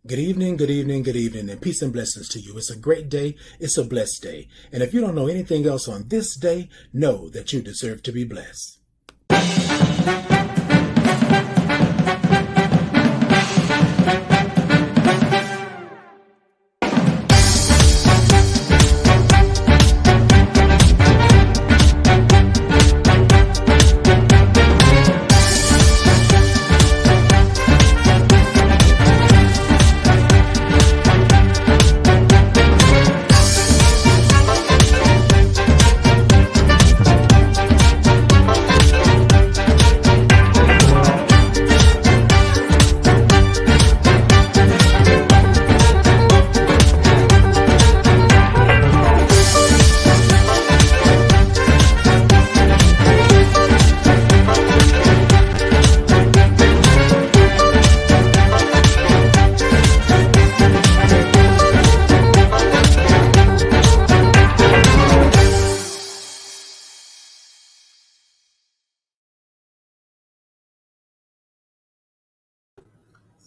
Good evening, good evening, good evening, and peace and blessings to you. It's a great day. It's a blessed day. And if you don't know anything else on this day, know that you deserve to be blessed.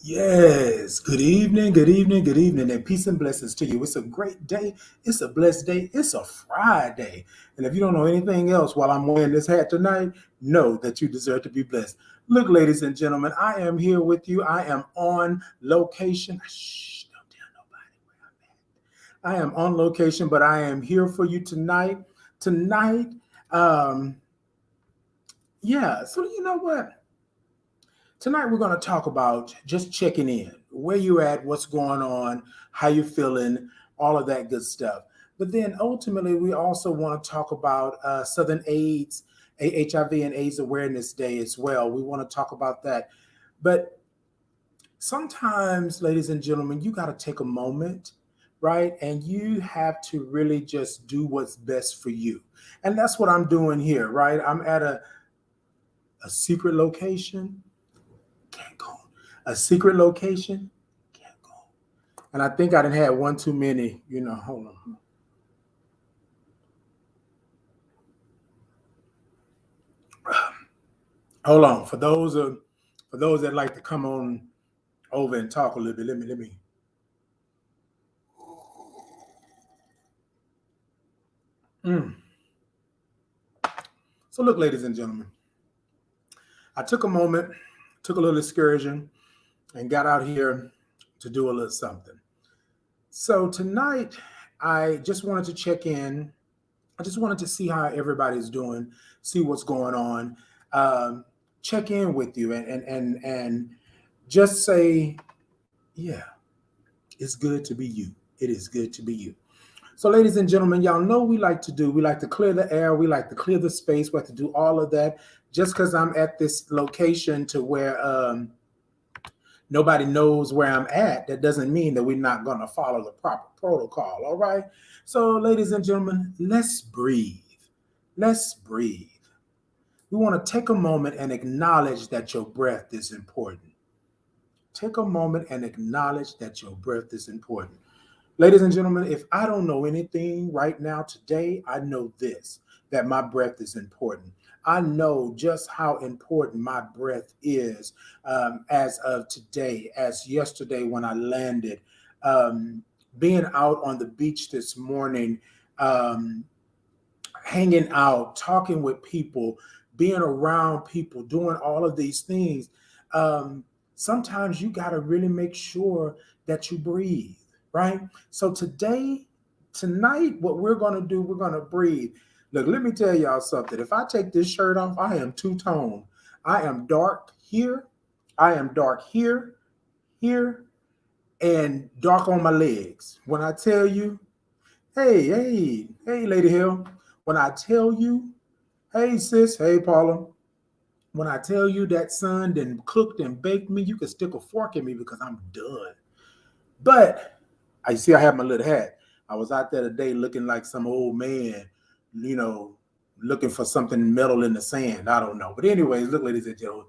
Yes, good evening, good evening, good evening, and peace and blessings to you. It's a great day. It's a blessed day. It's a Friday. And if you don't know anything else while I'm wearing this hat tonight, know that you deserve to be blessed. Look, ladies and gentlemen, I am here with you. I am on location. Shh, don't tell nobody where I'm at. I am on location, but I am here for you tonight. Tonight, um, yeah, so you know what? Tonight we're going to talk about just checking in, where you at, what's going on, how you feeling, all of that good stuff. But then ultimately, we also want to talk about Southern AIDS, HIV and AIDS Awareness Day as well. We want to talk about that. But sometimes, ladies and gentlemen, you got to take a moment, right? And you have to really just do what's best for you. And that's what I'm doing here, right? I'm at a secret location. Cancun. A secret location? Cancun. And I think I done had one too many, hold on. Hold on. For those that like to come on over and talk a little bit, let me. Mm. So look, ladies and gentlemen, I took a moment, took a little excursion, and got out here to do a little something. So tonight, I just wanted to check in. I just wanted to see how everybody's doing, see what's going on, check in with you, and just say, yeah, it's good to be you. It is good to be you. So, ladies and gentlemen, y'all know we like to clear the air, we like to clear the space, we have to do all of that. Just because I'm at this location to where nobody knows where I'm at, that doesn't mean that we're not going to follow the proper protocol. All right. So, ladies and gentlemen, let's breathe. Let's breathe. We want to take a moment and acknowledge that your breath is important. Take a moment and acknowledge that your breath is important. Ladies and gentlemen, if I don't know anything right now today, I know this, that my breath is important. I know just how important my breath is as of today, as yesterday when I landed. Um, Being out on the beach this morning, um, hanging out, talking with people, being around people, doing all of these things. Um, Sometimes you got to really make sure that you breathe, right? So tonight, what we're going to do, we're going to breathe. Look, let me tell y'all something. If I take this shirt off, I am two-tone. I am dark here. I am dark here, here, and dark on my legs. When I tell you, hey, Lady Hill, when I tell you, hey, sis, hey, Paula, when I tell you that son then cooked and baked me, you can stick a fork in me because I'm done. But I see I have my little hat. I was out there today looking like some old man, you know, looking for something metal in the sand. I don't know. But anyways, look, ladies and gentlemen.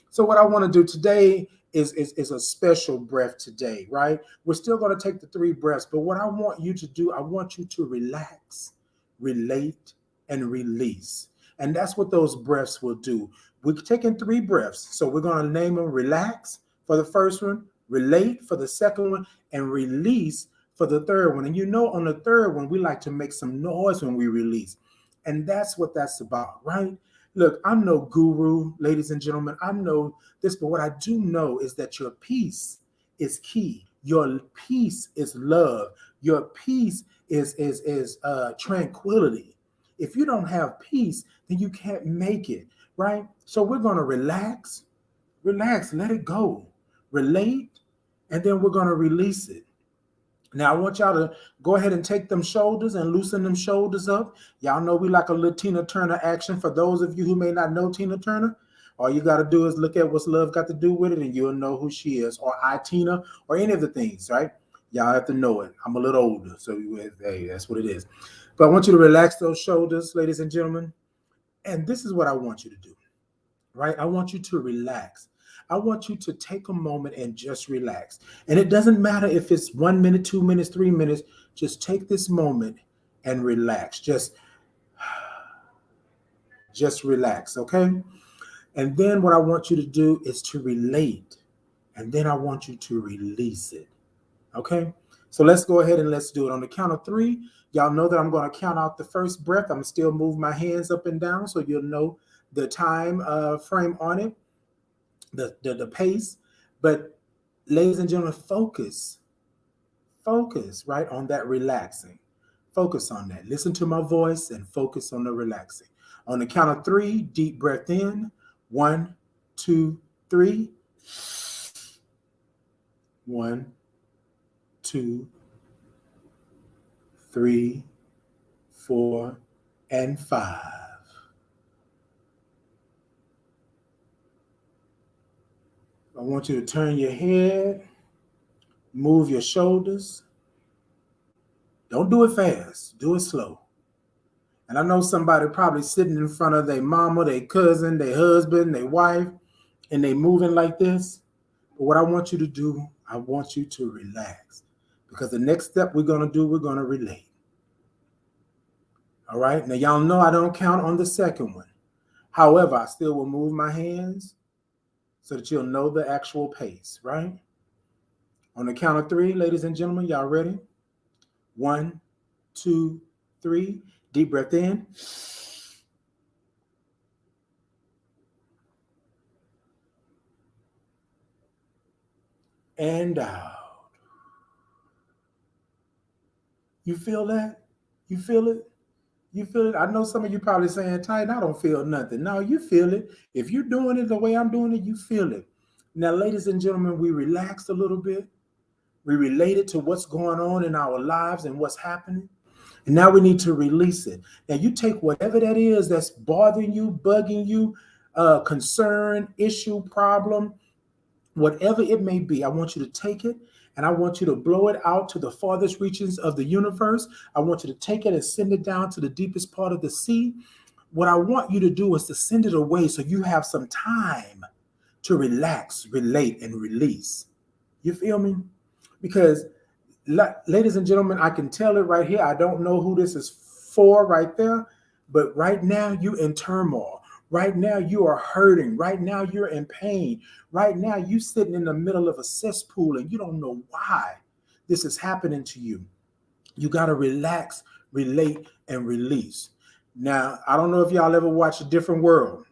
So what I want to do today is a special breath today, right? We're still going to take the three breaths, but what I want you to do, I want you to relax, relate, and release. And that's what those breaths will do. We're taking three breaths. So we're going to name them relax for the first one, Relate for the second one, and release for the third one. And you know, on the third one, we like to make some noise when we release. And that's what that's about, right? Look, I'm no guru, ladies and gentlemen. I'm no this, but what I do know is that your peace is key. Your peace is love. Your peace is tranquility. If you don't have peace, then you can't make it, right? So we're going to relax, let it go, relate, and then we're going to release it. Now, I want y'all to go ahead and take them shoulders and loosen them shoulders up. Y'all know we like a little Tina Turner action. For those of you who may not know Tina Turner, all you got to do is look at what's love got to do with it, and you'll know who she is, or I, Tina, or any of the things, right? Y'all have to know it. I'm a little older, so hey, that's what it is. But I want you to relax those shoulders, ladies and gentlemen. And this is what I want you to do, right? I want you to relax. I want you to take a moment and just relax. And it doesn't matter if it's 1 minute, 2 minutes, 3 minutes. Just take this moment and relax. Just relax, okay? And then what I want you to do is to relate. And then I want you to release it, okay? So let's go ahead and let's do it. On the count of 3, y'all know that I'm going to count out the first breath. I'm still move my hands up and down so you'll know the time frame on it, the pace. But ladies and gentlemen, focus right on that relaxing. Focus on that. Listen to my voice and focus on the relaxing. On the count of 3, deep breath in. 1, 2, 3. 1, 2, 3, 4, and 5. I want you to turn your head, move your shoulders. Don't do it fast, do it slow. And I know somebody probably sitting in front of their mama, their cousin, their husband, their wife, and they moving like this. But what I want you to do, I want you to relax. Because the next step we're going to do, we're going to relate. All right? Now, y'all know I don't count on the second one. However, I still will move my hands so that you'll know the actual pace, right? On the count of 3, ladies and gentlemen, y'all ready? 1, 2, 3. Deep breath in. And out. You feel that? You feel it? You feel it? I know some of you probably saying, Titan, I don't feel nothing. No, you feel it. If you're doing it the way I'm doing it, you feel it. Now, ladies and gentlemen, we relaxed a little bit. We related to what's going on in our lives and what's happening. And now we need to release it. Now, you take whatever that is that's bothering you, bugging you, concern, issue, problem, whatever it may be. I want you to take it and I want you to blow it out to the farthest reaches of the universe. I want you to take it and send it down to the deepest part of the sea. What I want you to do is to send it away so you have some time to relax, relate, and release. You feel me? Because, ladies and gentlemen, I can tell it right here. I don't know who this is for right there, but right now you're in turmoil. Right now you are hurting. Right now you're in pain. Right now you're sitting in the middle of a cesspool and you don't know why this is happening to you. You got to relax, relate, and release. Now, I don't know if y'all ever watched A Different World,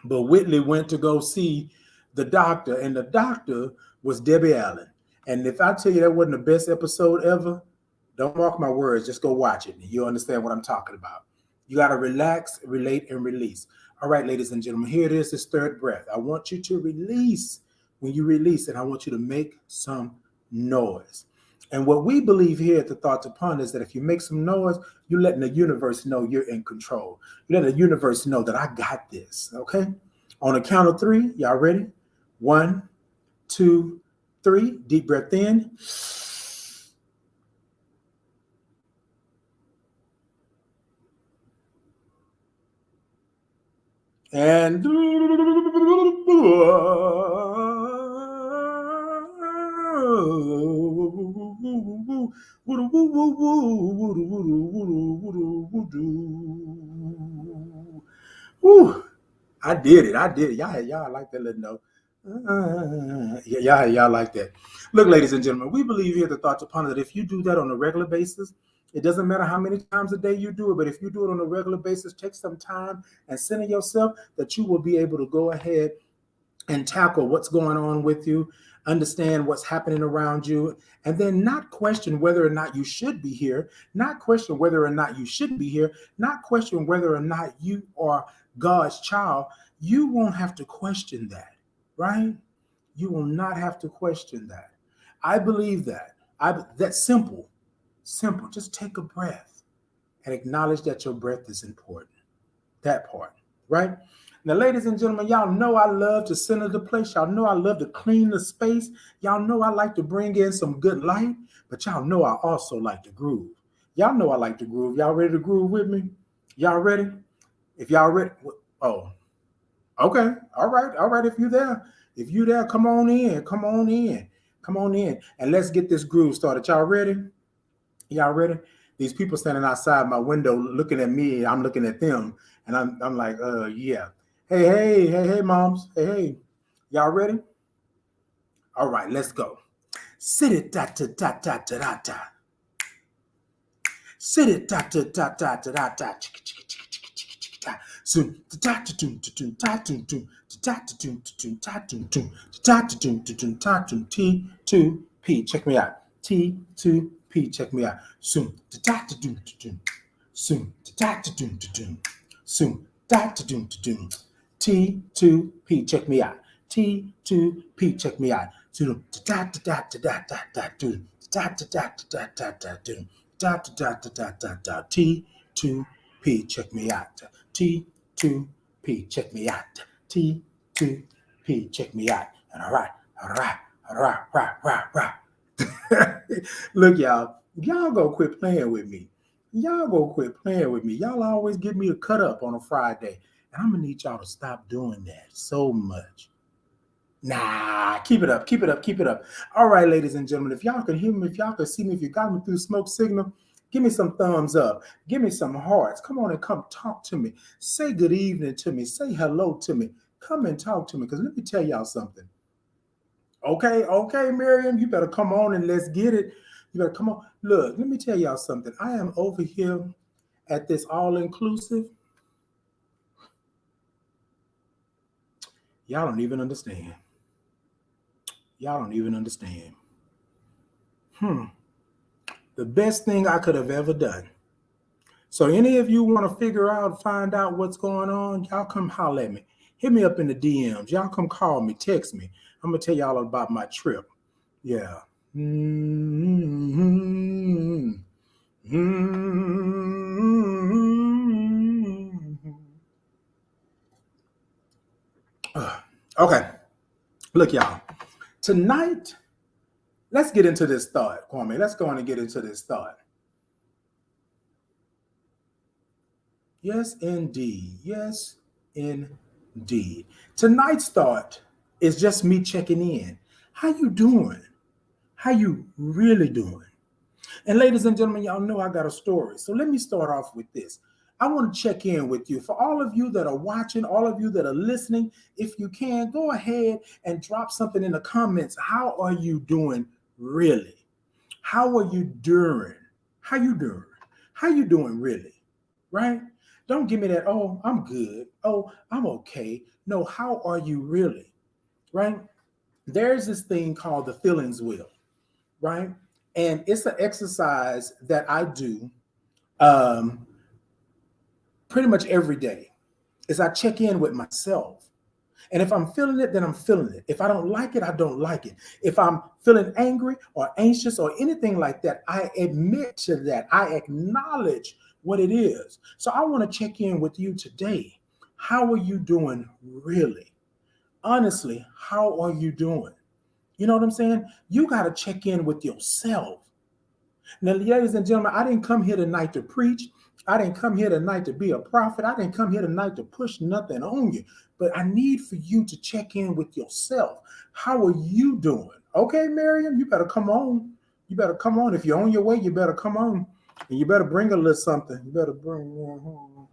but Whitley went to go see the doctor, and the doctor was Debbie Allen. And if I tell you that wasn't the best episode ever, don't mark my words, just go watch it and you'll understand what I'm talking about. You got to relax, relate, and release. All right, ladies and gentlemen, here it is, this third breath. I want you to release. When you release it, I want you to make some noise. And what we believe here at the Thoughts Upon is that if you make some noise, you're letting the universe know you're in control. You're letting the universe know that I got this, okay? On the count of 3, y'all ready? 1, 2, 3. Deep breath in. And I did it. Y'all like that little note. Y'all like that. Look, ladies and gentlemen, we believe here the thoughts upon it that if you do that on a regular basis, it doesn't matter how many times a day you do it, but if you do it on a regular basis, take some time and center yourself, that you will be able to go ahead and tackle what's going on with you, understand what's happening around you, and then not question whether or not you should be here, not question whether or not you shouldn't be here, not question whether or not you are God's child. You won't have to question that, right? You will not have to question that. I believe that. That's simple. Simple. Just take a breath and acknowledge that your breath is important. That part, right? Now, ladies and gentlemen, y'all know I love to center the place. Y'all know I love to clean the space. Y'all know I like to bring in some good light, but y'all know I also like to groove. Y'all know I like to groove. Y'all ready to groove with me? Y'all ready? If y'all ready, oh, okay. All right. If you there, come on in. Come on in. Come on in. And let's get this groove started. Y'all ready? Y'all ready? These people standing outside my window looking at me, I'm looking at them, and I'm like, yeah. Hey, moms. Hey. Y'all ready? All right, let's go. Sit it da da da da da da da. Sit it da da da da da da da. Soon da da da da da da da T2P. Check me out. T2P. Check me out. Soon da da da da. Soon da da da da. Soon da da da da. T2P. Check me out. T2P. Check me out. Soon da da da da da da da do. Da da da da da da do. Da da da da da da. T2P. Check me out. T2P. Check me out. T2P. Check me out. And all right. Look, y'all, y'all go quit playing with me. Y'all always give me a cut up on a Friday. And I'm going to need y'all to stop doing that so much. Nah, keep it up. All right, ladies and gentlemen, if y'all can hear me, if y'all can see me, if you got me through smoke signal, give me some thumbs up. Give me some hearts. Come on and come talk to me. Say good evening to me. Say hello to me. Come and talk to me, because let me tell y'all something. Okay, Miriam, you better come on and let's get it. You better come on. Look, let me tell y'all something. I am over here at this all-inclusive. Y'all don't even understand. The best thing I could have ever done. So any of you want to find out what's going on, y'all come holler at me. Hit me up in the DMs. Y'all come call me, text me. I'm going to tell y'all about my trip. Yeah. Okay. Look, y'all. Tonight, let's get into this thought, Kwame. Let's go on and get into this thought. Yes, indeed. Tonight's thought is just me checking in. How you doing? How you really doing? And ladies and gentlemen, y'all know I got a story. So let me start off with this. I want to check in with you. For all of you that are watching, all of you that are listening, if you can, go ahead and drop something in the comments. How are you doing really? How are you doing? How you doing really? Right? Don't give me that, oh, I'm good. Oh, I'm okay. No, how are you really? Right? There's this thing called the feelings wheel, right? And it's an exercise that I do pretty much every day. Is I check in with myself. And if I'm feeling it, then I'm feeling it. If I don't like it, I don't like it. If I'm feeling angry or anxious or anything like that, I admit to that. I acknowledge what it is. So I want to check in with you today. How are you doing really? Honestly, how are you doing? You know what I'm saying? You got to check in with yourself. Now, ladies and gentlemen, I didn't come here tonight to preach. I didn't come here tonight to be a prophet. I didn't come here tonight to push nothing on you. But I need for you to check in with yourself. How are you doing? Okay, Miriam, you better come on. If you're on your way, you better come on. And you better bring a little something. You better bring.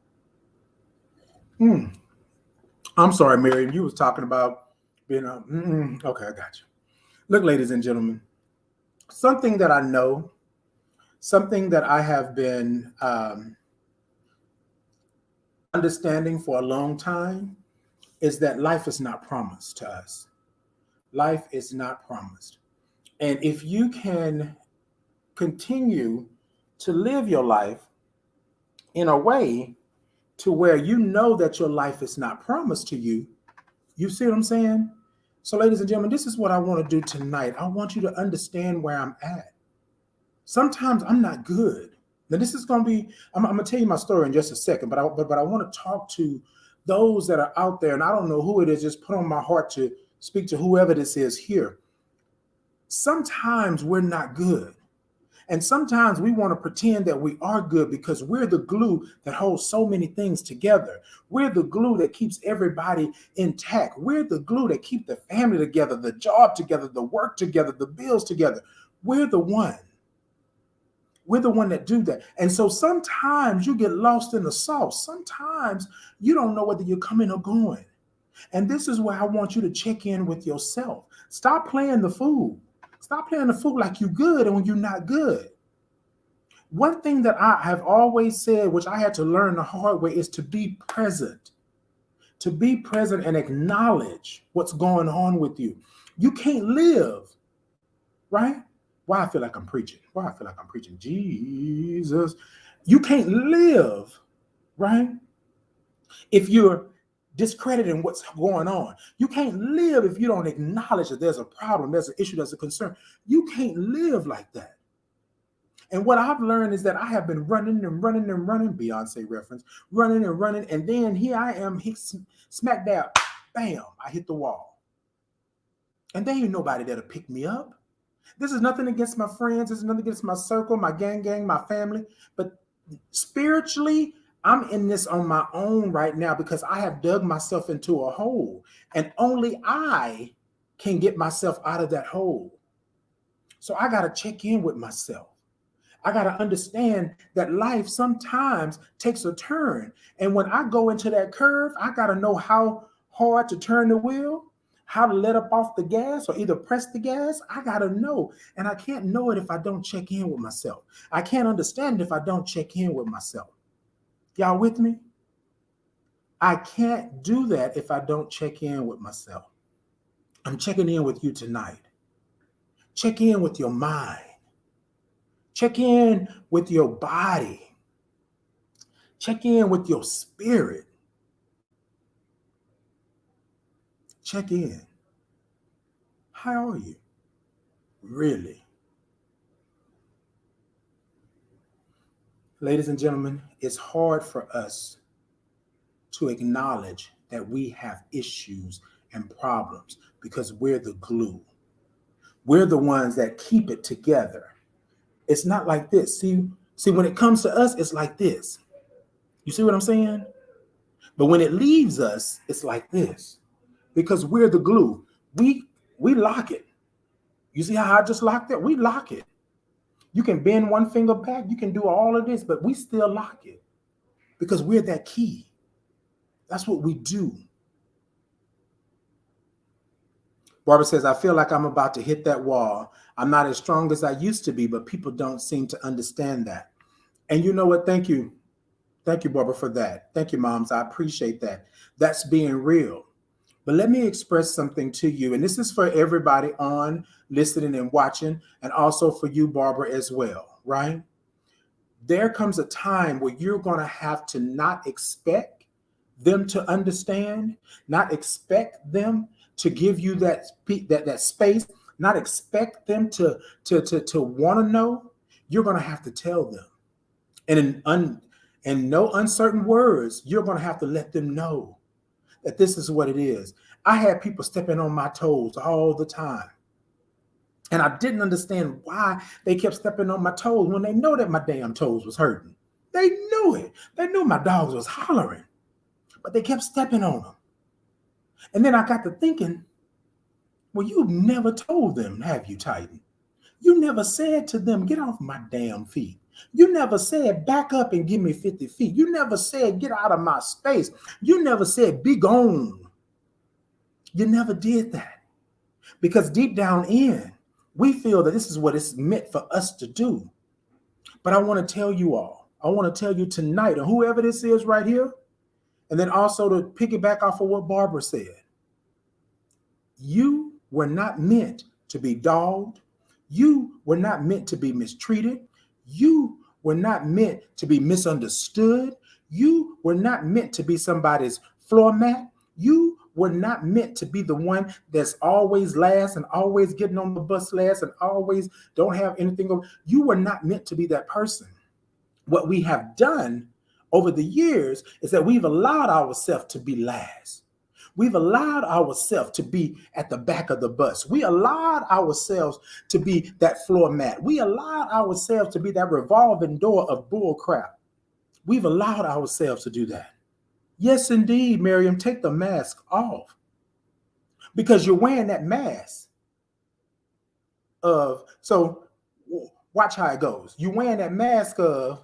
I'm sorry, Miriam. You was talking about Okay, I got you. Look, ladies and gentlemen, something that I know, something that I have been understanding for a long time is that life is not promised to us. Life is not promised. And if you can continue to live your life in a way to where you know that your life is not promised to you, you see what I'm saying? So, ladies and gentlemen, this is what I want to do tonight. I want you to understand where I'm at. Sometimes I'm not good. Now, this is going to be, I'm going to tell you my story in just a second, but I want to talk to those that are out there, and I don't know who it is, just put on my heart to speak to whoever this is here. Sometimes we're not good. And sometimes we want to pretend that we are good because we're the glue that holds so many things together. We're the glue that keeps everybody intact. We're the glue that keeps the family together, the job together, the work together, the bills together. We're the one. We're the one that do that. And so sometimes you get lost in the sauce. Sometimes you don't know whether you're coming or going. And this is where I want you to check in with yourself. Stop playing the fool. Stop playing the fool like you're good and when you're not good. One thing that I have always said, which I had to learn the hard way, is to be present. To be present and acknowledge what's going on with you. You can't live, right? Why I feel like I'm preaching. Why I feel like I'm preaching. Jesus. You can't live, right? If you're discrediting what's going on. You can't live if you don't acknowledge that there's a problem, there's an issue, there's a concern. You can't live like that. And what I've learned is that I have been running and running and running, Beyonce reference, running and running. And then here I am, smack dab, bam, I hit the wall. And there ain't nobody that'll pick me up. This is nothing against my friends. This is nothing against my circle, my gang, my family. But spiritually, I'm in this on my own right now because I have dug myself into a hole. And only I can get myself out of that hole. So I got to check in with myself. I got to understand that life sometimes takes a turn. And when I go into that curve, I got to know how hard to turn the wheel, how to let up off the gas or either press the gas. I got to know. And I can't know it if I don't check in with myself. I can't understand it if I don't check in with myself. Y'all with me? I can't do that if I don't check in with myself. I'm checking in with you tonight. Check in with your mind. Check in with your body. Check in with your spirit. Check in. How are you? Really? Ladies and gentlemen, it's hard for us to acknowledge that we have issues and problems because we're the glue. We're the ones that keep it together. It's not like this. See, when it comes to us, it's like this. You see what I'm saying? But when it leaves us, it's like this. Because we're the glue. We lock it. You see how I just locked it? We lock it. You can bend one finger back. You can do all of this, but we still lock it. Because we're that key. That's what we do. Barbara says, I feel like I'm about to hit that wall. I'm not as strong as I used to be, but people don't seem to understand that. And you know what? Thank you. Thank you, Barbara, for that. Thank you, moms. I appreciate that. That's being real. But let me express something to you. And this is for everybody on listening and watching, and also for you, Barbara, as well, right? There comes a time where you're going to have to not expect them to understand, not expect them to give you that space, not expect them to want to know. You're going to have to tell them. And in no uncertain words, you're going to have to let them know that this is what it is. I had people stepping on my toes all the time. And I didn't understand why they kept stepping on my toes when they know that my damn toes was hurting. They knew it. They knew my dogs was hollering, but they kept stepping on them. And then I got to thinking, well, you've never told them, have you, Titan? You never said to them, get off my damn feet. You never said, back up and give me 50 feet. You never said, get out of my space. You never said, be gone. You never did that. Because deep down in, we feel that this is what it's meant for us to do. But I want to tell you all, I want to tell you tonight, and whoever this is right here, and then also to piggyback off of what Barbara said, you were not meant to be dogged. You were not meant to be mistreated. You were not meant to be misunderstood. You were not meant to be somebody's floor mat. You were not meant to be the one that's always last and always getting on the bus last and always don't have anything. You were not meant to be that person. What we have done over the years is that we've allowed ourselves to be last. We've allowed ourselves to be at the back of the bus. We allowed ourselves to be that floor mat. We allowed ourselves to be that revolving door of bull crap. We've allowed ourselves to do that. Yes, indeed, Miriam, take the mask off. Because you're wearing that mask of, so watch how it goes. You're wearing that mask of,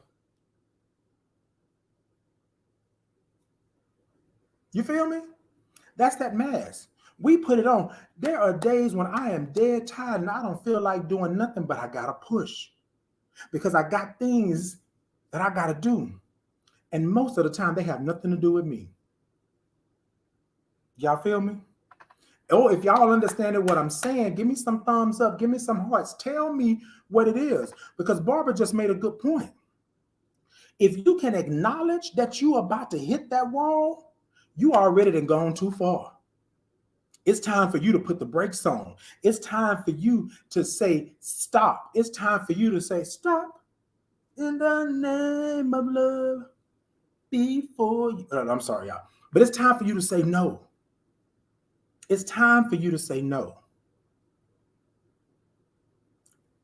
you feel me? That's that mask. We put it on. There are days when I am dead tired and I don't feel like doing nothing, but I got to push because I got things that I got to do. And most of the time, they have nothing to do with me. Y'all feel me? Oh, if y'all understand what I'm saying, give me some thumbs up. Give me some hearts. Tell me what it is. Because Barbara just made a good point. If you can acknowledge that you're about to hit that wall, you already done gone too far. It's time for you to put the brakes on. It's time for you to say stop. It's time for you to say stop in the name of love. Before you, I'm sorry, y'all, but it's time for you to say no. It's time for you to say no.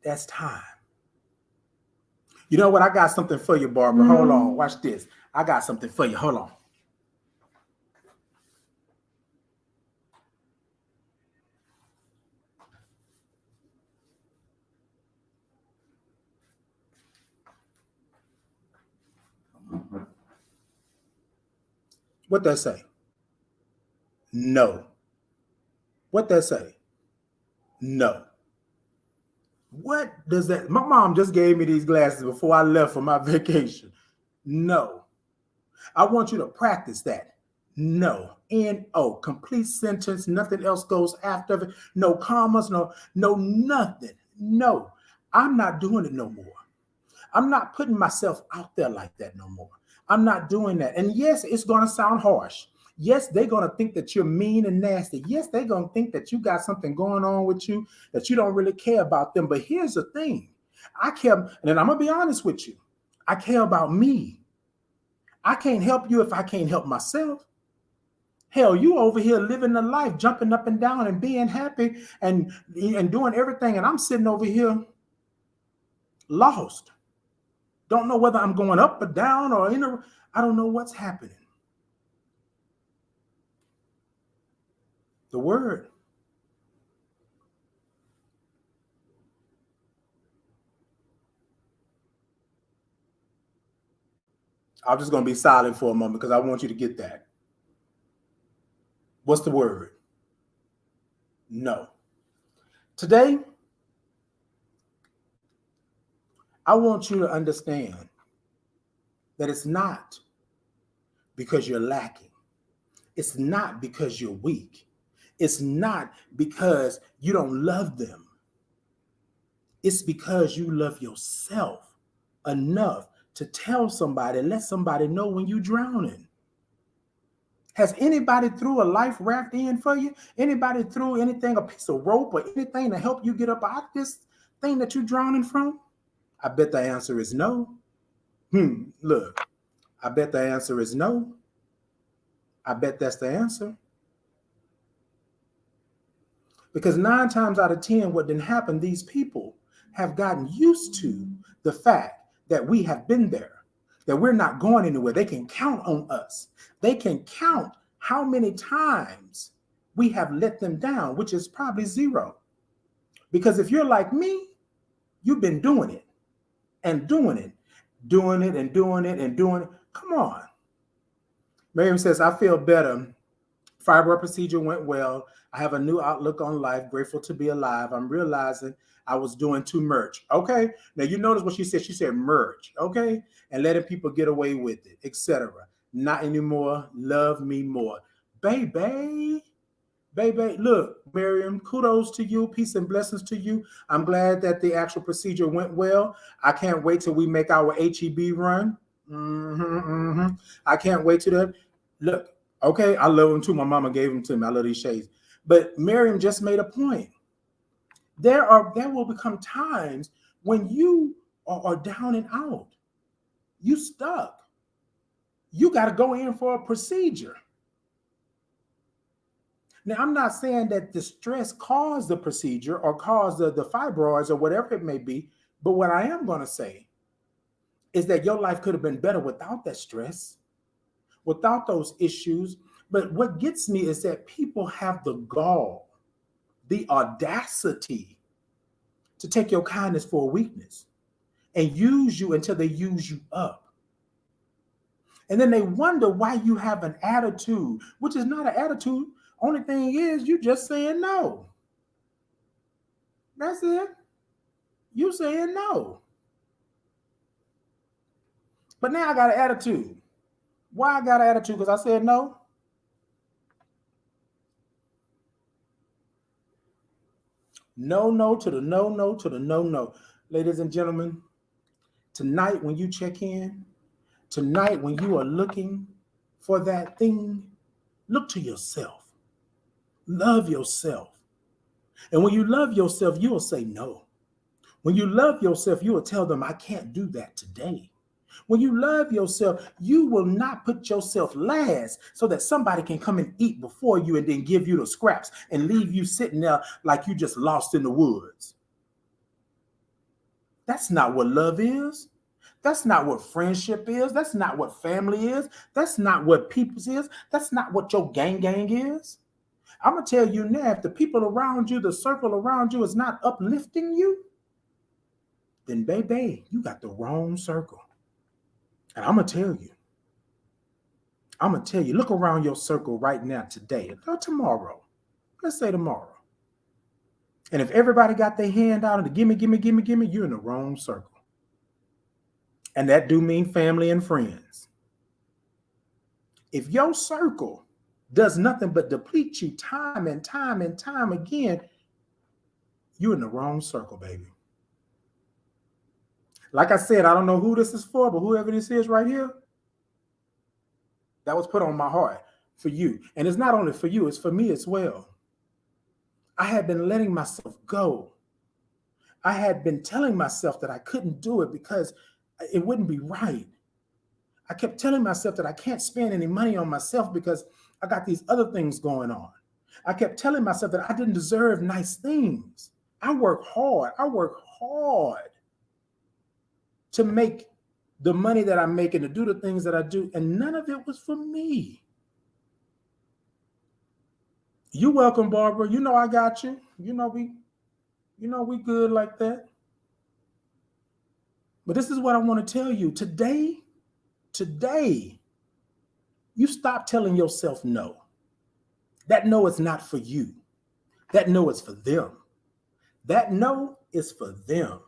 That's time. You know what? I got something for you, Barbara. Hold on. Watch this. I got something for you. Hold on. What that say? No. What that say? No. What does that? My mom just gave me these glasses before I left for my vacation. No. I want you to practice that. No. N-O. Complete sentence. Nothing else goes after it. No commas. No, nothing. No. I'm not doing it no more. I'm not putting myself out there like that no more. I'm not doing that. And yes, it's going to sound harsh. Yes, they're going to think that you're mean and nasty. Yes, they're going to think that you got something going on with you, that you don't really care about them. But here's the thing. I care, and I'm going to be honest with you. I care about me. I can't help you if I can't help myself. Hell, you over here living the life, jumping up and down and being happy and doing everything. And I'm sitting over here lost. Don't know whether I'm going up or down or I don't know what's happening. The word. I'm just going to be silent for a moment because I want you to get that. What's the word? No. Today, I want you to understand that it's not because you're lacking. It's not because you're weak. It's not because you don't love them. It's because you love yourself enough to tell somebody, let somebody know when you're drowning. Has anybody threw a life raft in for you? Anybody threw anything, a piece of rope or anything to help you get up out this thing that you're drowning from? I bet the answer is no. Look, I bet the answer is no. I bet that's the answer. Because 9 times out of 10, what didn't happen, these people have gotten used to the fact that we have been there, that we're not going anywhere. They can count on us. They can count how many times we have let them down, which is probably 0. Because if you're like me, you've been doing it and doing it, doing it and doing it and doing it. Come on. Miriam says, I feel better Fibroid procedure went well. I have a new outlook on life, grateful to be alive. I'm realizing I was doing too much. Okay. Now you notice what she said. She said merge. Okay. And letting people get away with it, etc. Not anymore. Love me more. Baby. Baby, look, Miriam, kudos to you. Peace and blessings to you. I'm glad that the actual procedure went well. I can't wait till we make our HEB run. I can't wait to that. Look, okay, I love them too. My mama gave them to me. I love these shades. But Miriam just made a point. There will become times when you are down and out. You stuck. You got to go in for a procedure. Now, I'm not saying that the stress caused the procedure or caused the fibroids or whatever it may be, but what I am going to say is that your life could have been better without that stress, without those issues. But what gets me is that people have the gall, the audacity to take your kindness for a weakness and use you until they use you up. And then they wonder why you have an attitude, which is not an attitude. Only thing is, you just saying no. That's it. You saying no. But now I got an attitude. Why I got an attitude? Because I said no. No to the no to the no. Ladies and gentlemen, tonight when you check in, tonight when you are looking for that thing, look to yourself. Love yourself. And when you love yourself, you will say no. When you love yourself, you will tell them, I can't do that today. When you love yourself, you will not put yourself last so that somebody can come and eat before you and then give you the scraps and leave you sitting there like you just lost in the woods. That's not what love is. That's not what friendship is. That's not what family is. That's not what people's is. That's not what your gang is. I'm going to tell you now, if the people around you, the circle around you is not uplifting you, then baby, you got the wrong circle. And I'm going to tell you, look around your circle right now today or tomorrow. Let's say tomorrow. And if everybody got their hand out and gimme, you're in the wrong circle. And that do mean family and friends. If your circle does nothing but deplete you time and time and time again, you're in the wrong circle, baby. Like I said, I don't know who this is for, but whoever this is right here, that was put on my heart for you. And it's not only for you, it's for me as well. I had been letting myself go. I had been telling myself that I couldn't do it because it wouldn't be right. I kept telling myself that I can't spend any money on myself because I got these other things going on. I kept telling myself that I didn't deserve nice things. I work hard to make the money that I make and to do the things that I do, and none of it was for me. You're welcome, Barbara. You know I got you. You know we good like that. But this is what I want to tell you. Today, you stop telling yourself no. That no is not for you. That no is for them. That no is for them.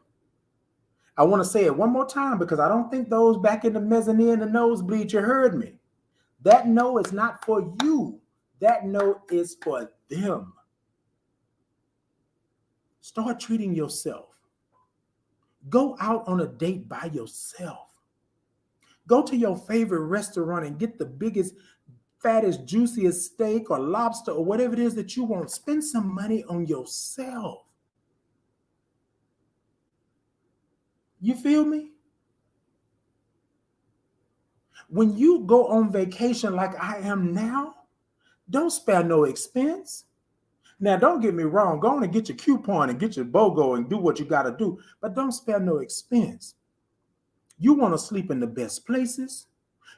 I want to say it one more time because I don't think those back in the mezzanine, the nosebleed, you heard me. That no is not for you. That no is for them. Start treating yourself. Go out on a date by yourself. Go to your favorite restaurant and get the biggest, fattest, juiciest steak or lobster or whatever it is that you want. Spend some money on yourself. You feel me? When you go on vacation like I am now, don't spare no expense. Now, don't get me wrong. Go on and get your coupon and get your BOGO and do what you got to do. But don't spare no expense. You want to sleep in the best places.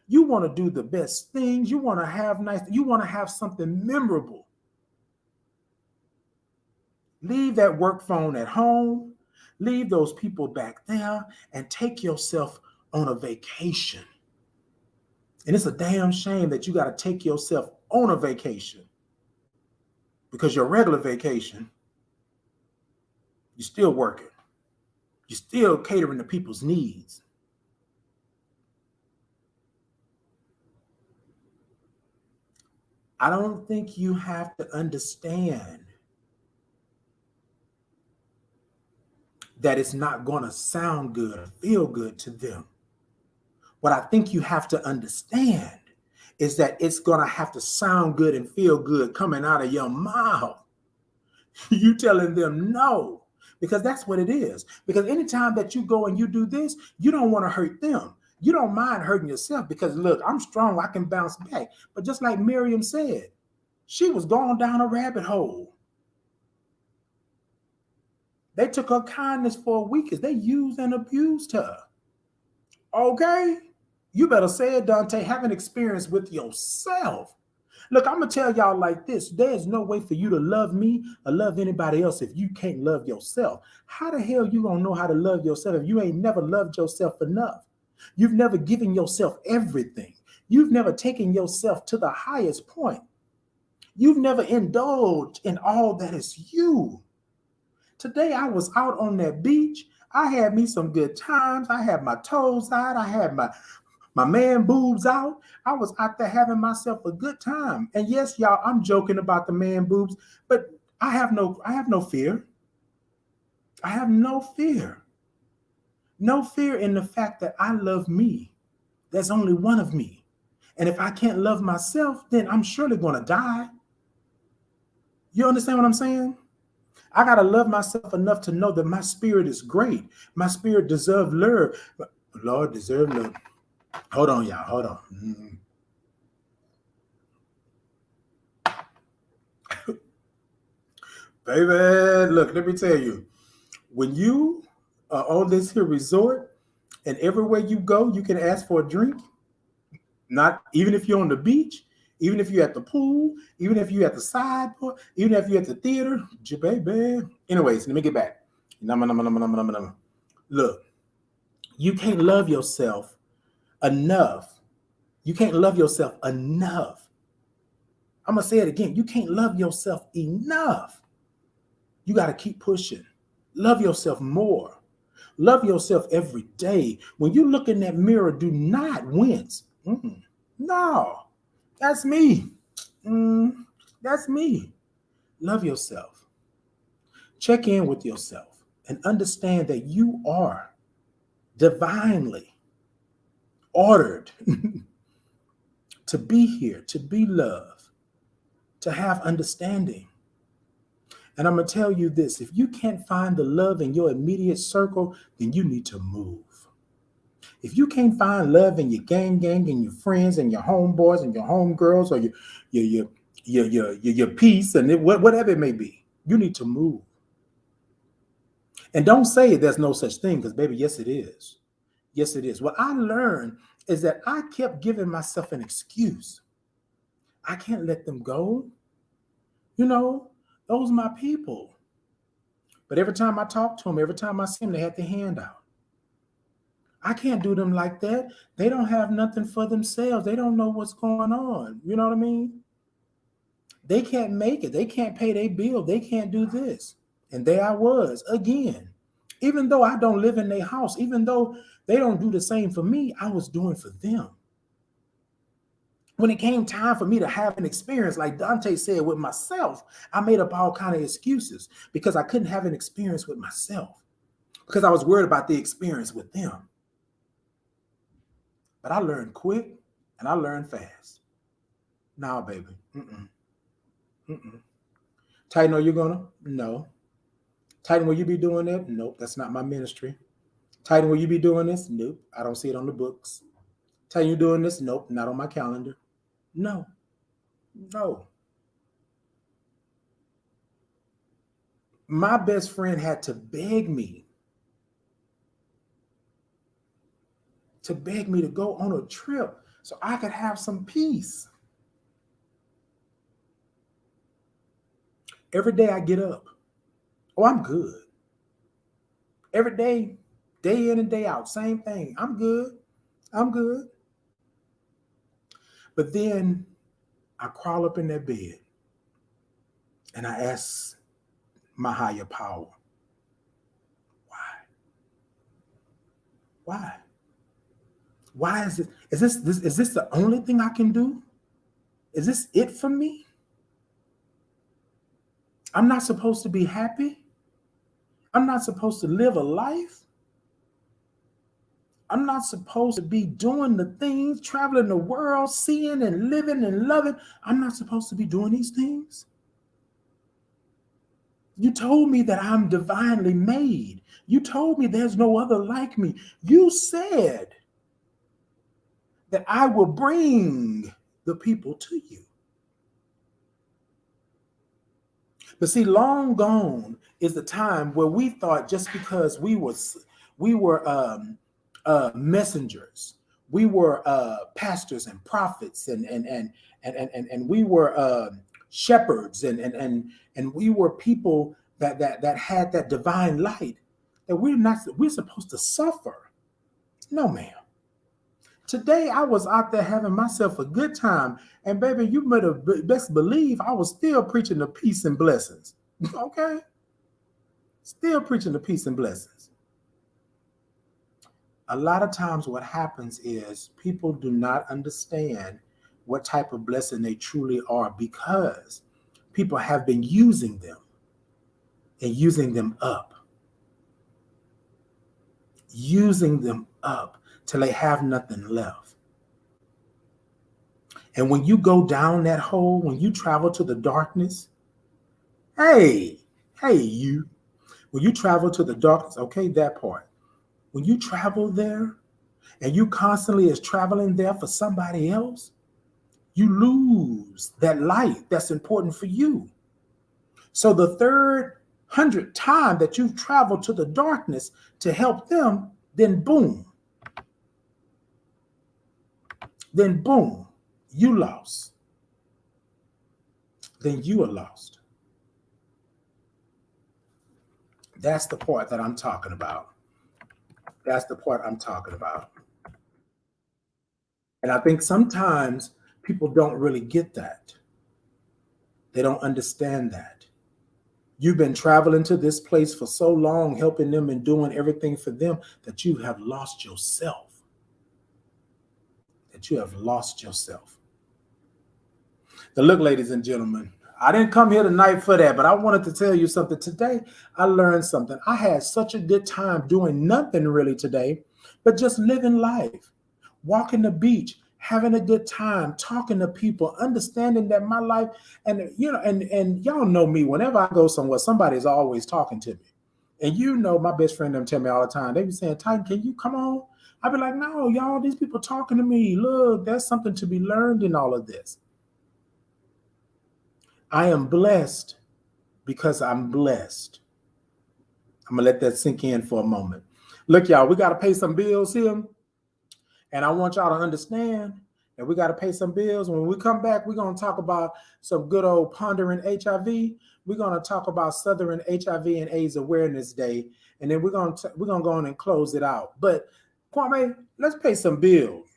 You want to do the best things. You want to have something memorable. Leave that work phone at home. Leave those people back there and take yourself on a vacation. And it's a damn shame that you got to take yourself on a vacation. Because your regular vacation, you're still working. You're still catering to people's needs. I don't think you have to understand that it's not going to sound good or feel good to them. What I think you have to understand is that it's going to have to sound good and feel good coming out of your mouth. You telling them no, because that's what it is. Because anytime that you go and you do this, you don't want to hurt them. You don't mind hurting yourself because, look, I'm strong. I can bounce back. But just like Miriam said, she was going down a rabbit hole. They took her kindness for a week as they used and abused her. Okay? You better say it, Dante. Have an experience with yourself. Look, I'm going to tell y'all like this. There's no way for you to love me or love anybody else if you can't love yourself. How the hell you going to know how to love yourself if you ain't never loved yourself enough? You've never given yourself everything. You've never taken yourself to the highest point. You've never indulged in all that is you. Today I was out on that beach. I had me some good times. I had my toes out. I had my man boobs out. I was out there having myself a good time. And yes, y'all, I'm joking about the man boobs, but I have no fear. I have no fear. No fear in the fact that I love me. There's only one of me. And if I can't love myself, then I'm surely going to die. You understand what I'm saying? I got to love myself enough to know that my spirit is great. My spirit deserves love. Lord, deserve love. Hold on, y'all. Hold on. Baby, look, let me tell you. When you are on this here resort and everywhere you go, you can ask for a drink. Not even if you're on the beach, even if you're at the pool, even if you're at the sideboard, even if you're at the theater, baby. Anyways, let me get back. Look, you can't love yourself enough. You can't love yourself enough. I'm going to say it again. You can't love yourself enough. You got to keep pushing. Love yourself more. Love yourself every day. When you look in that mirror, do not wince. No, that's me. That's me. Love yourself. Check in with yourself and understand that you are divinely ordered to be here, to be loved, to have understanding. And I'm going to tell you this, if you can't find the love in your immediate circle, then you need to move. If you can't find love in your gang and your friends and your homeboys and your homegirls or your peace and whatever it may be, you need to move. And don't say there's no such thing, because baby, yes, it is. Yes, it is. What I learned is that I kept giving myself an excuse. I can't let them go. You know, those are my people. But every time I talk to them, every time I see them, they had their hand out. I can't do them like that. They don't have nothing for themselves. They don't know what's going on. You know what I mean? They can't make it. They can't pay their bill. They can't do this. And there I was again. Even though I don't live in their house, even though they don't do the same for me, I was doing for them. When it came time for me to have an experience, like Dante said, with myself, I made up all kind of excuses because I couldn't have an experience with myself because I was worried about the experience with them. But I learned quick and I learned fast. Nah, baby. Titan, are you gonna? No. Titan, will you be doing that? Nope, that's not my ministry. Titan, will you be doing this? Nope, I don't see it on the books. Titan, you doing this? Nope, not on my calendar. No. My best friend had to beg me to go on a trip so I could have some peace. Every day I get up. Oh, I'm good. Every day, day in and day out, same thing. I'm good. But then I crawl up in that bed And I asked my higher power, why? Why? Why is it? Is this the only thing I can do? Is this it for me? I'm not supposed to be happy. I'm not supposed to live a life. I'm not supposed to be doing the things, traveling the world, seeing and living and loving. I'm not supposed to be doing these things. You told me that I'm divinely made. You told me there's no other like me. You said that I will bring the people to you. But see, long gone is the time where we thought just because we were messengers, we were pastors and prophets, and we were shepherds, and we were people that had that divine light, that we're supposed to suffer. No, ma'am. Today I was out there having myself a good time, and baby, you better best believe I was still preaching the peace and blessings. Okay, still preaching the peace and blessings. A lot of times, what happens is people do not understand what type of blessing they truly are because people have been using them and using them up till they have nothing left. And when you go down that hole, when you travel to the darkness, hey, you, when you travel to the darkness, okay, that part. When you travel there and you constantly is traveling there for somebody else, you lose that light that's important for you. So the third 100th time that you've traveled to the darkness to help them, then boom, you lost. Then you are lost. That's the part that I'm talking about. That's the part I'm talking about. And I think sometimes people don't really get that. They don't understand that. You've been traveling to this place for so long, helping them and doing everything for them, that you have lost yourself. That you have lost yourself. Now, look, ladies and gentlemen, I didn't come here tonight for that, but I wanted to tell you something. Today, I learned something. I had such a good time doing nothing really today, but just living life, walking the beach, having a good time, talking to people, understanding that my life, and and y'all know me. Whenever I go somewhere, somebody's always talking to me. And my best friend them tell me all the time. They be saying, "Titan, can you come on?" I be like, "No, y'all, these people talking to me. Look, there's something to be learned in all of this." I am blessed because I'm blessed. I'm gonna let that sink in for a moment. Look, y'all, we got to pay some bills here. And I want y'all to understand that we got to pay some bills. When we come back, we're going to talk about some good old pondering HIV. We're going to talk about Southern HIV and AIDS Awareness Day. And then we're going to go on and close it out. But Kwame, let's pay some bills.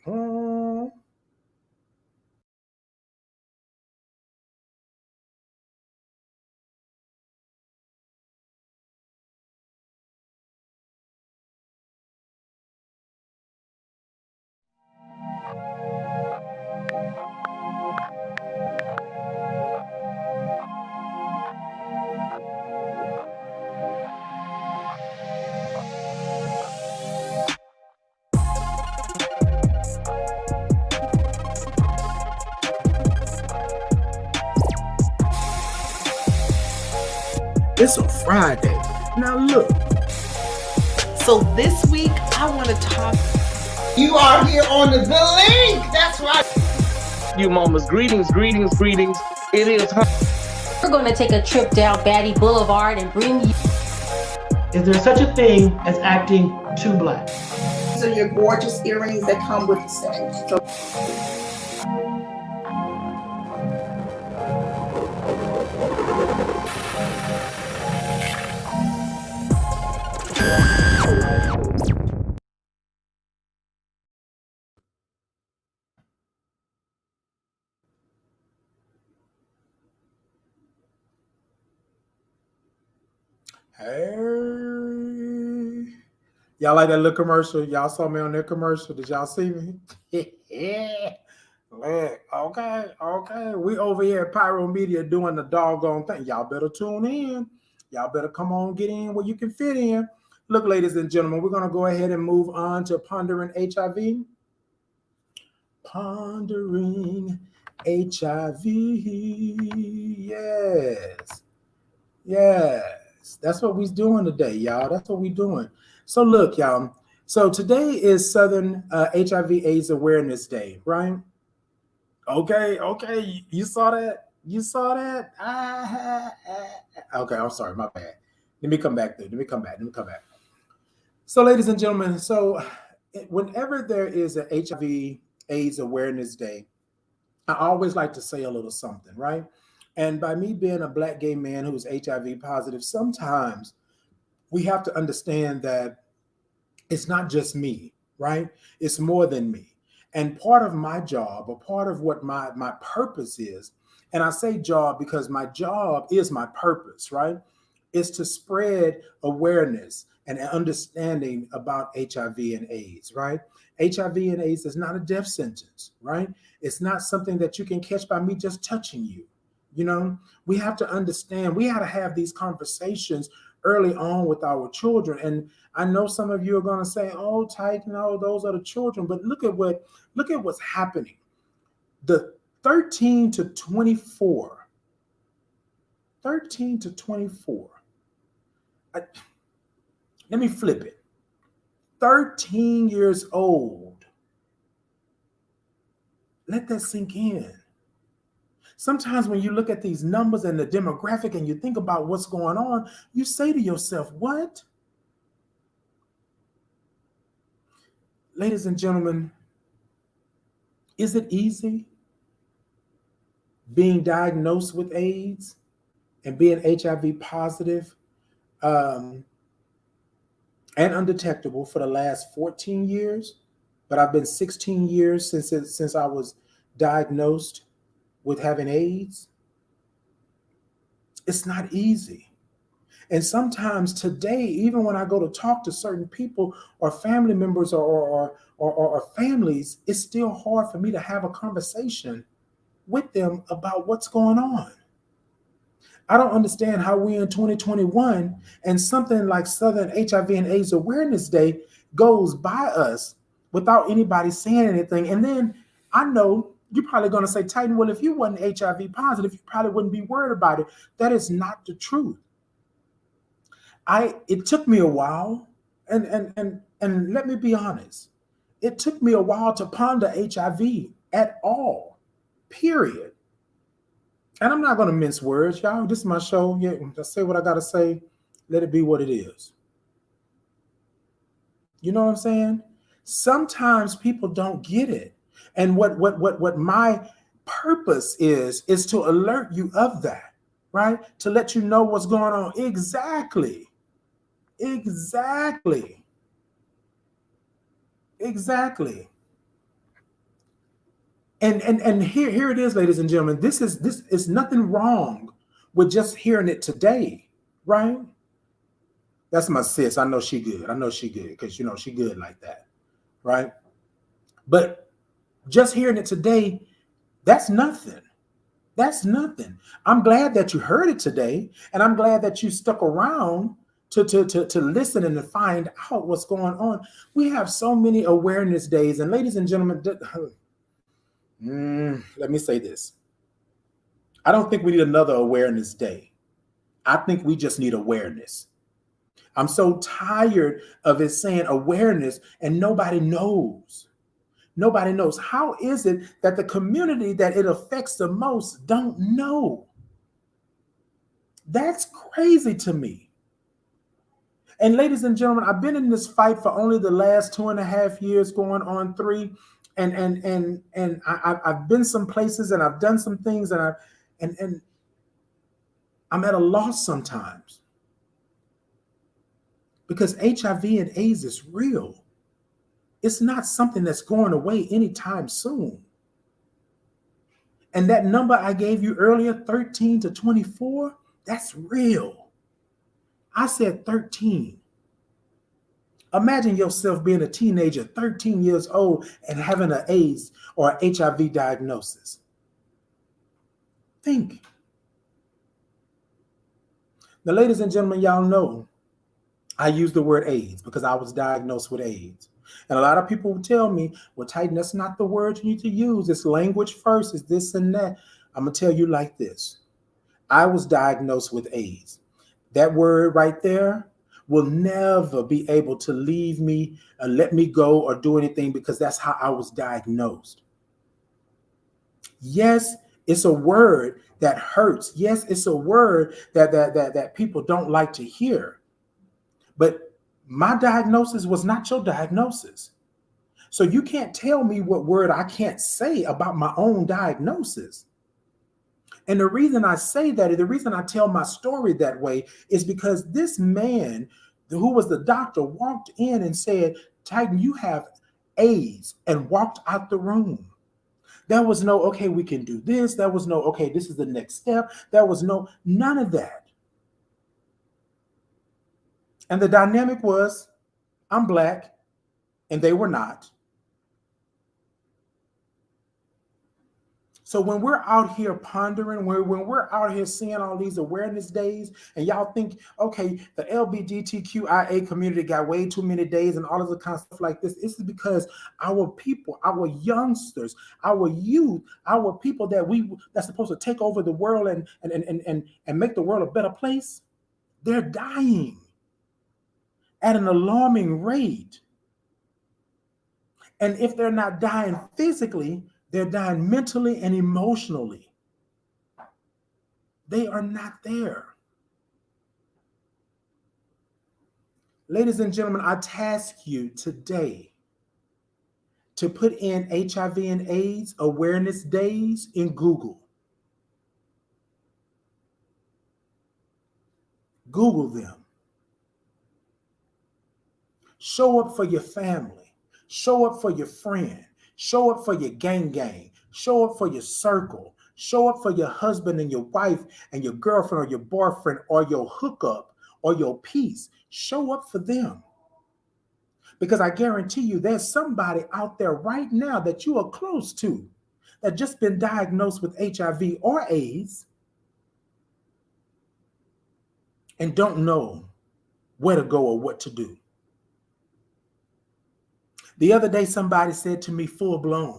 It's a Friday. Now look. So this week, I want to talk. You are here on the link. That's right. You mamas, greetings. It is We're going to take a trip down Batty Boulevard and bring you. Is there such a thing as acting too black? These are your gorgeous earrings that come with the set. So Hey. Y'all like that little commercial? Y'all saw me on that commercial. Did y'all see me? Yeah. Look, okay. We over here at Pyro Media doing the doggone thing. Y'all better tune in. Y'all better come on, get in where you can fit in. Look, ladies and gentlemen, we're going to go ahead and move on to pondering HIV. Pondering HIV. Yes. That's what we're doing today, y'all. That's what we're doing. So look, y'all. So today is Southern HIV/AIDS Awareness Day, right? Okay. You saw that? You saw that? Okay, I'm sorry, my bad. Let me come back there. Let me come back. So, ladies and gentlemen, so whenever there is a HIV/AIDS Awareness Day, I always like to say a little something, right? And by me being a Black gay man who's HIV positive, sometimes we have to understand that it's not just me, right? It's more than me. And part of my job, or part of what my purpose is, and I say job because my job is my purpose, right? Is to spread awareness and understanding about HIV and AIDS, right? HIV and AIDS is not a death sentence, right? It's not something that you can catch by me just touching you. You know, we have to understand, we have to have these conversations early on with our children. And I know some of you are going to say, oh, Titan, no, those are the children. But look at what's happening. The 13 to 24. Let me flip it. 13 years old. Let that sink in. Sometimes when you look at these numbers and the demographic and you think about what's going on, you say to yourself, what? Ladies and gentlemen, is it easy being diagnosed with AIDS and being HIV positive and undetectable for the last 14 years? But I've been 16 years since I was diagnosed with having AIDS. It's not easy. And sometimes today, even when I go to talk to certain people or family members or families, it's still hard for me to have a conversation with them about what's going on. I don't understand how we're in 2021 and something like Southern HIV and AIDS Awareness Day goes by us without anybody saying anything. And then I know you're probably going to say, Titan, well, if you wasn't HIV positive, you probably wouldn't be worried about it. That is not the truth. It took me a while, and let me be honest, it took me a while to ponder HIV at all, period. And I'm not going to mince words, y'all. This is my show. Yeah, I say what I got to say. Let it be what it is. You know what I'm saying? Sometimes people don't get it. And what my purpose is to alert you of that, right? To let you know what's going on. Exactly. And here it is, ladies and gentlemen. This is nothing wrong with just hearing it today, right? That's my sis. I know she good because she good like that, right? But just hearing it today, that's nothing. I'm glad that you heard it today, and I'm glad that you stuck around to listen and to find out what's going on. We have so many awareness days, and ladies and gentlemen, let me say this. I don't think we need another awareness day. I think we just need awareness. I'm so tired of it saying awareness and nobody knows. Nobody knows. How is it that the community that it affects the most don't know? That's crazy to me. And ladies and gentlemen, I've been in this fight for only the last 2.5 years, going on 3. And I've been some places and I've done some things and I'm at a loss sometimes. Because HIV and AIDS is real. It's not something that's going away anytime soon. And that number I gave you earlier, 13 to 24, that's real. I said 13. Imagine yourself being a teenager, 13 years old, and having an AIDS or HIV diagnosis. Think. Now, ladies and gentlemen, y'all know I use the word AIDS because I was diagnosed with AIDS. And a lot of people will tell me, well, Titan, that's not the word you need to use. It's language first, it's this and that. I'm going to tell you like this. I was diagnosed with AIDS. That word right there will never be able to leave me and let me go or do anything because that's how I was diagnosed. Yes, it's a word that hurts. Yes, it's a word that people don't like to hear. But my diagnosis was not your diagnosis. So you can't tell me what word I can't say about my own diagnosis. And the reason I say that, and the reason I tell my story that way, is because this man who was the doctor walked in and said, Titan, you have AIDS, and walked out the room. There was no, okay, we can do this. There was no, okay, this is the next step. There was none of that. And the dynamic was, I'm Black, and they were not. So when we're out here pondering, when we're out here seeing all these awareness days, and y'all think, okay, the LGBTQIA community got way too many days and all of the kind of stuff like this, it's because our people, our youngsters, our youth, our people that's supposed to take over the world and make the world a better place, they're dying at an alarming rate. And if they're not dying physically, they're dying mentally and emotionally. They are not there. Ladies and gentlemen, I task you today to put in HIV and AIDS awareness days in Google. Google them. Show up for your family. Show up for your friend. Show up for your gang. Show up for your circle. Show up for your husband and your wife and your girlfriend or your boyfriend or your hookup or your piece. Show up for them. Because I guarantee you there's somebody out there right now that you are close to that just been diagnosed with HIV or AIDS and don't know where to go or what to do. The other day, somebody said to me, full blown.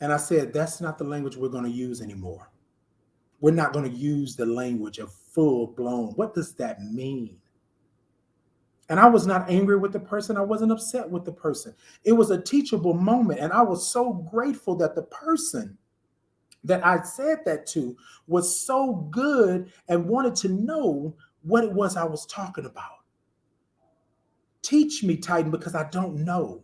And I said, that's not the language we're going to use anymore. We're not going to use the language of full blown. What does that mean? And I was not angry with the person. I wasn't upset with the person. It was a teachable moment. And I was so grateful that the person that I said that to was so good and wanted to know what it was I was talking about. Teach me, Titan, because I don't know.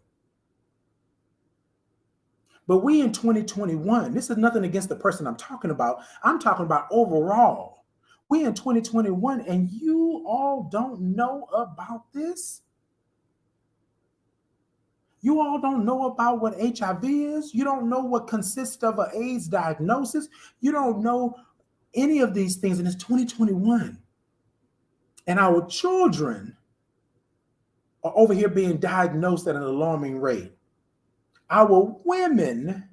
But we in 2021, this is nothing against the person I'm talking about. I'm talking about overall. We in 2021 and you all don't know about this? You all don't know about what HIV is? You don't know what consists of an AIDS diagnosis? You don't know any of these things, and it's 2021. And our children are over here being diagnosed at an alarming rate. Our women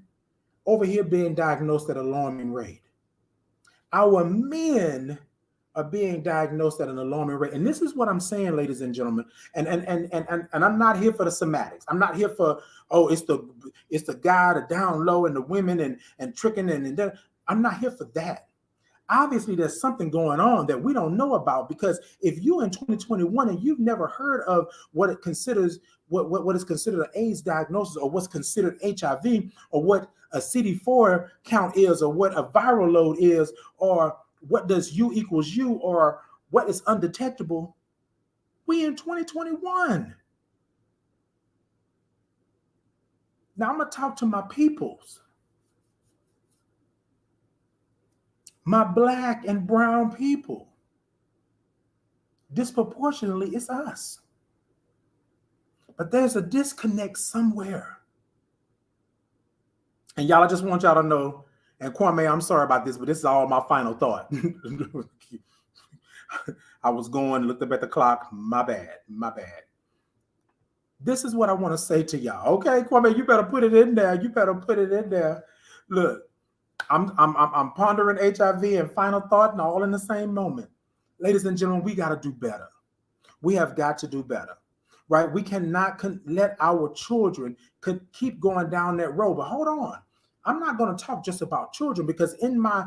over here being diagnosed at an alarming rate. Our men are being diagnosed at an alarming rate. And this is what I'm saying, ladies and gentlemen. And I'm not here for the somatics. I'm not here for, it's the guy, the down low, and the women and tricking and I'm not here for that. Obviously, there's something going on that we don't know about, because if you in 2021 and you've never heard of what it considers, what is considered an AIDS diagnosis, or what's considered HIV, or what a CD4 count is, or what a viral load is, or what does U equals U, or what is undetectable, we in 2021. Now I'm gonna talk to my peoples. My Black and brown people. Disproportionately, it's us. But there's a disconnect somewhere. And y'all, I just want y'all to know, And Kwame, I'm sorry about this, but this is all my final thought. I was going, looked up at the clock. My bad. This is what I want to say to y'all. Okay, Kwame, you better put it in there. Look, I'm pondering HIV and final thought and all in the same moment. Ladies and gentlemen, we got to do better. We have got to do better, right? We cannot let our children keep going down that road. But hold on, I'm not going to talk just about children, because in my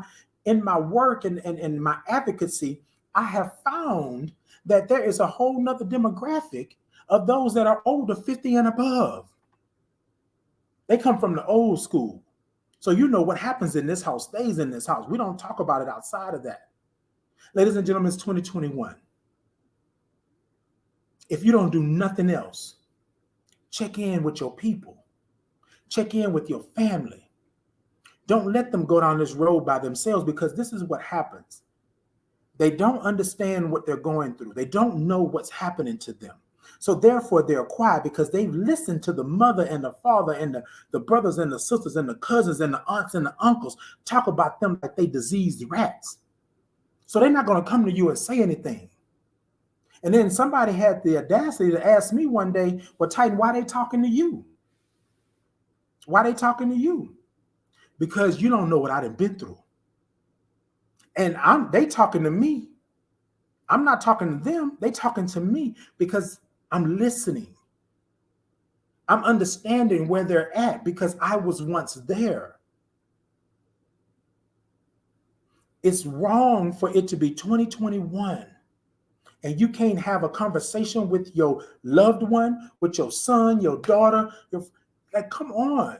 work and my advocacy, I have found that there is a whole nother demographic of those that are older, 50 and above. They come from the old school. So you know what happens in this house stays in this house. We don't talk about it outside of that. Ladies and gentlemen, it's 2021. If you don't do nothing else, check in with your people. Check in with your family. Don't let them go down this road by themselves, because this is what happens. They don't understand what they're going through. They don't know what's happening to them. So therefore, they're quiet because they've listened to the mother and the father and the brothers and the sisters and the cousins and the aunts and the uncles talk about them like they diseased rats. So they're not going to come to you and say anything. And then somebody had the audacity to ask me one day, well, Titan, why are they talking to you? Why are they talking to you? Because you don't know what I've been through. And they talking to me. I'm not talking to them. They talking to me because I'm listening. I'm understanding where they're at because I was once there. It's wrong for it to be 2021 and you can't have a conversation with your loved one, with your son, your daughter. Like, come on.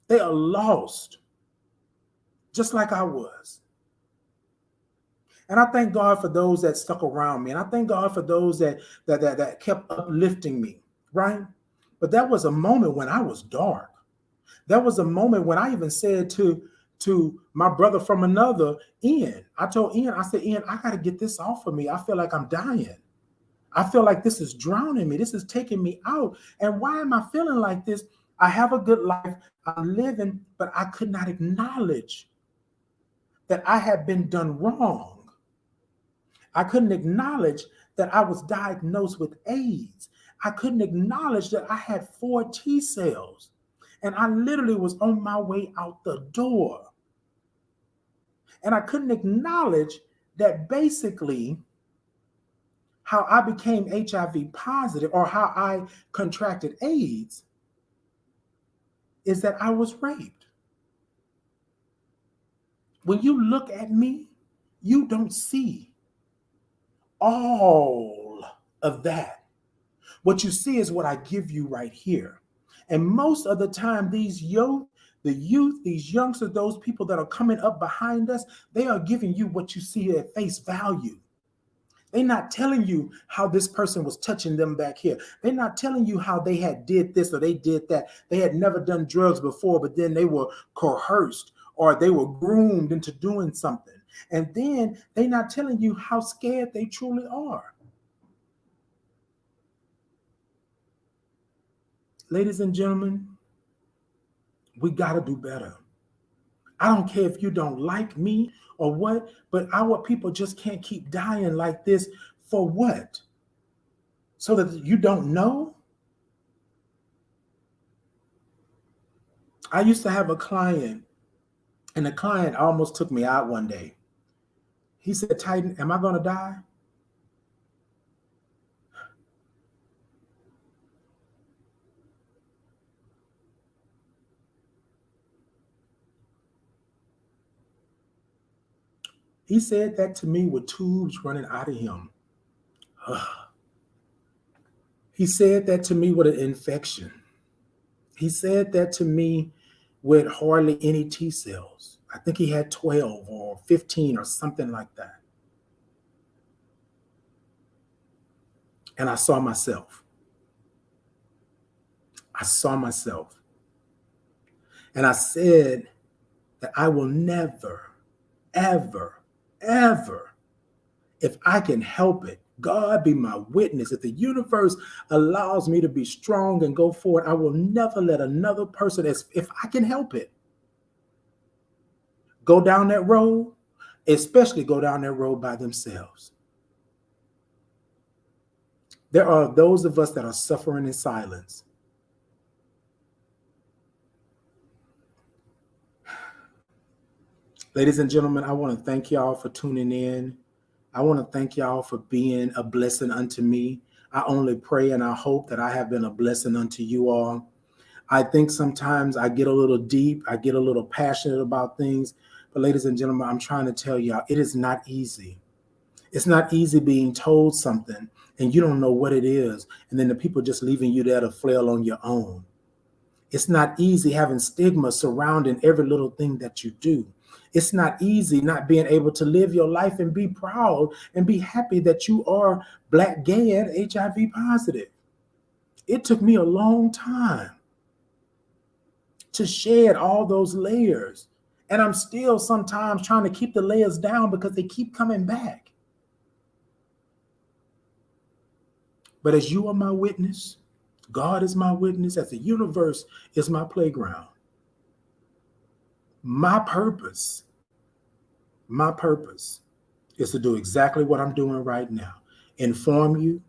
They are lost, just like I was. And I thank God for those that stuck around me. And I thank God for those that kept uplifting me, right? But that was a moment when I was dark. That was a moment when I even said to my brother from another, Ian, I told Ian, I said, Ian, I got to get this off of me. I feel like I'm dying. I feel like this is drowning me. This is taking me out. And why am I feeling like this? I have a good life. I'm living, but I could not acknowledge that I had been done wrong. I couldn't acknowledge that I was diagnosed with AIDS. I couldn't acknowledge that I had 4 T cells. And I literally was on my way out the door. And I couldn't acknowledge that basically how I became HIV positive or how I contracted AIDS is that I was raped. When you look at me, you don't see all of that. What you see is what I give you right here. And most of the time, the youth, these youngsters, those people that are coming up behind us, they are giving you what you see at face value. They're not telling you how this person was touching them back here. They're not telling you how they had did this or they did that. They had never done drugs before, but then they were coerced or they were groomed into doing something. And then they're not telling you how scared they truly are. Ladies and gentlemen, we got to do better. I don't care if you don't like me or what, but our people just can't keep dying like this. For what? So that you don't know? I used to have a client, and the client almost took me out one day. He said, Titan, am I going to die? He said that to me with tubes running out of him. He said that to me with an infection. He said that to me with hardly any T cells. I think he had 12 or 15 or something like that. And I saw myself. I saw myself. And I said that I will never, ever, ever, if I can help it, God be my witness. If the universe allows me to be strong and go forward, I will never let another person, if I can help it, go down that road, especially go down that road by themselves. There are those of us that are suffering in silence. Ladies and gentlemen, I want to thank y'all for tuning in. I want to thank y'all for being a blessing unto me. I only pray and I hope that I have been a blessing unto you all. I think sometimes I get a little deep, I get a little passionate about things. But ladies and gentlemen, I'm trying to tell y'all, it is not easy. It's not easy being told something and you don't know what it is. And then the people just leaving you there to flail on your own. It's not easy having stigma surrounding every little thing that you do. It's not easy not being able to live your life and be proud and be happy that you are Black, gay, and HIV positive. It took me a long time to shed all those layers. And I'm still sometimes trying to keep the layers down because they keep coming back. But as you are my witness, God is my witness, as the universe is my playground. My purpose is to do exactly what I'm doing right now. Inform you,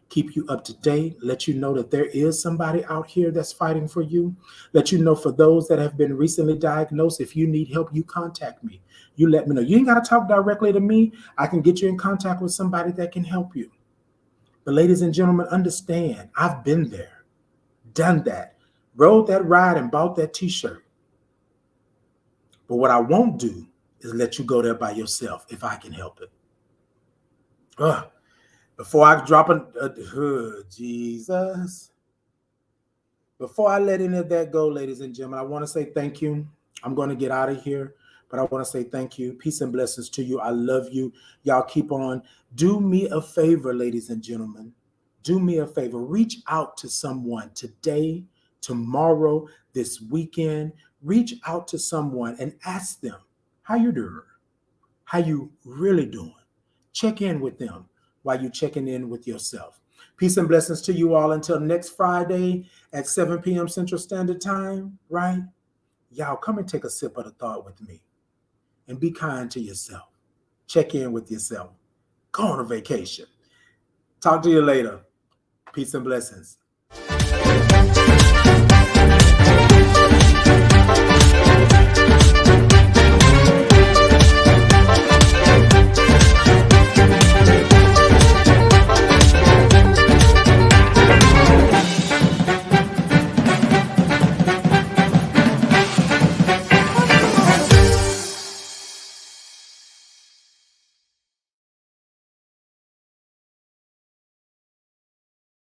keep you up to date, let you know that there is somebody out here that's fighting for you. Let you know for those that have been recently diagnosed, if you need help, you contact me. You let me know. You ain't got to talk directly to me. I can get you in contact with somebody that can help you. But ladies and gentlemen, understand, I've been there, done that, rode that ride and bought that t-shirt. But what I won't do is let you go there by yourself if I can help it. Before I drop Jesus. Before I let any of that go, ladies and gentlemen, I want to say thank you. I'm going to get out of here, but I want to say thank you. Peace and blessings to you. I love you. Y'all keep on. Do me a favor, ladies and gentlemen. Do me a favor. Reach out to someone today, tomorrow, this weekend. Reach out to someone and ask them, how you doing? How you really doing? Check in with them while you're checking in with yourself. Peace and blessings to you all until next Friday at 7 p.m. Central Standard Time, right? Y'all come and take a sip of the thought with me and be kind to yourself. Check in with yourself. Go on a vacation. Talk to you later. Peace and blessings.